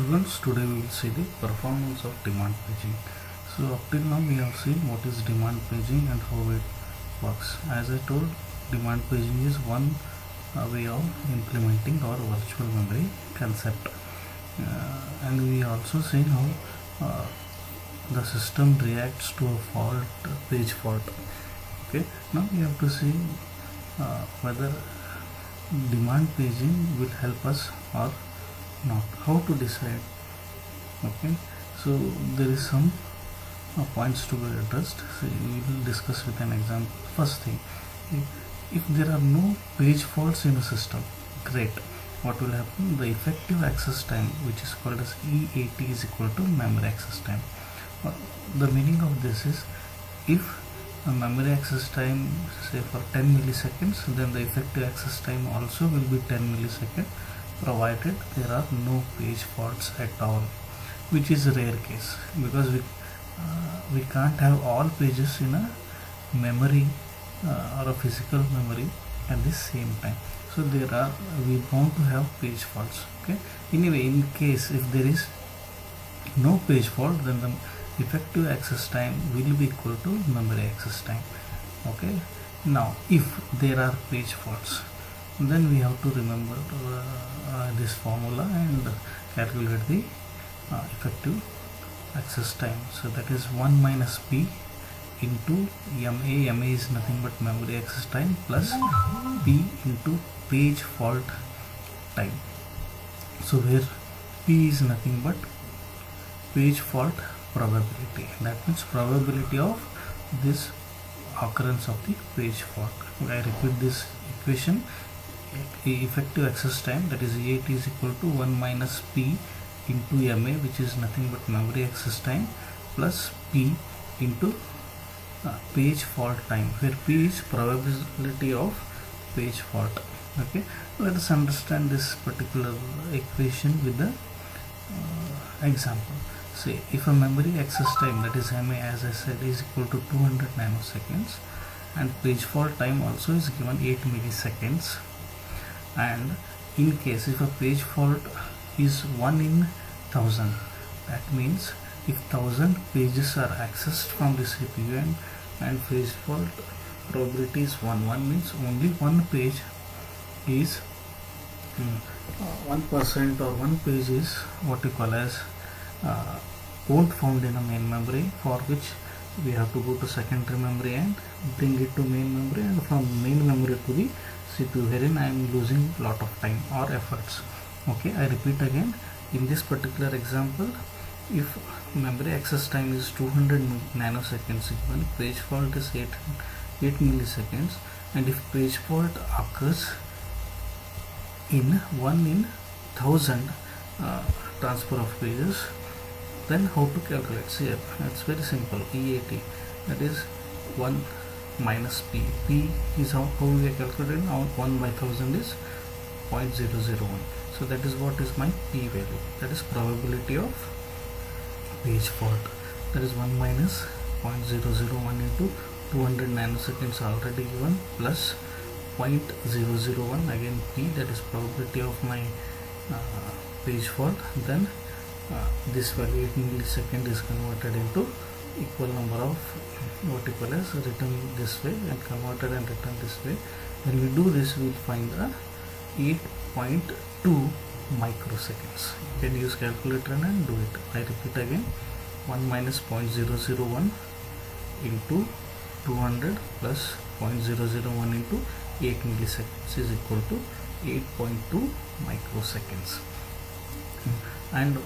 Students, today we will see the performance of demand paging. So up till now we have seen what is demand paging and how it works. As I told, demand paging is one way of implementing our virtual memory concept. And we also seen how the system reacts to a fault, page fault. Okay, now we have to see whether demand paging will help us or not. How to decide? Okay, so there is some points to be addressed. So we will discuss with an example. First thing, if there are no page faults in a system, great. What will happen? The effective access time, which is called as EAT, is equal to memory access time. The meaning of this is, if a memory access time, say for 10 milliseconds, then the effective access time also will be 10 milliseconds, provided there are no page faults at all, which is a rare case, because we can't have all pages in a memory or a physical memory at the same time. So we want to have page faults. Okay, anyway, in case if there is no page fault, then the effective access time will be equal to memory access time. Okay, now if there are page faults, then we have to remember this formula and calculate the effective access time. So that is 1 minus p into MA. MA is nothing but memory access time, plus p into page fault time. So where p is nothing but page fault probability. That means probability of this occurrence of the page fault. I repeat this equation. Effective access time, that is EAT, is equal to 1 minus p into MA, which is nothing but memory access time, plus p into page fault time, where p is probability of page fault. Okay, let us understand this particular equation with the example. Say if a memory access time, that is MA, as I said, is equal to 200 nanoseconds, and page fault time also is given 8 milliseconds, and in case if a page fault is 1 in 1000, that means if 1000 pages are accessed from the CPU and page fault probability is 1 means only one page is 1%, or one page is what you call as won't found in a main memory, for which we have to go to secondary memory and bring it to main memory, and from main memory to the CPU, wherein I am losing lot of time or efforts. Okay, I repeat again. In this particular example, if memory access time is 200 nanoseconds, given page fault is 8 milliseconds, and if page fault occurs in 1 in 1000 transfer of pages, then how to calculate? See, it's very simple. EAT, that is 1 minus p. P is how we are calculating. 1 by 1000 is 0.001. So that is what is my p value. That is probability of page fault. That is 1 minus 0.001 into 200 nanoseconds already given, plus 0.001 again p, that is probability of my page fault. Then this value 8 millisecond is converted into equal number of what you call as written this way and converted and written this way. When we do this, we will find the 8.2 microseconds. You can use calculator and do it. I repeat again, 1 minus 0.001 into 200 plus 0.001 into 8 milliseconds is equal to 8.2 microseconds. And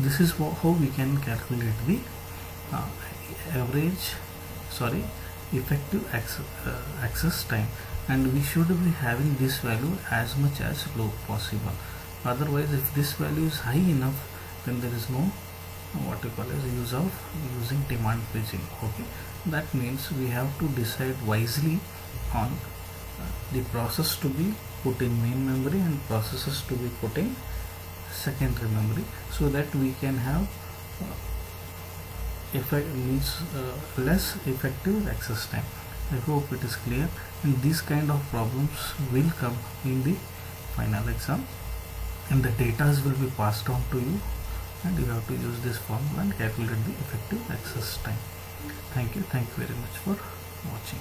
this is how we can calculate the effective access time, and we should be having this value as much as low possible. Otherwise, if this value is high enough, then there is no what you call as use of using demand paging. Okay, that means we have to decide wisely on the process to be put in main memory and processes to be put in secondary memory, so that we can have less effective access time. I hope it is clear, and these kind of problems will come in the final exam. and the data will be passed on to you, and you have to use this formula and calculate the effective access time. Thank you very much for watching.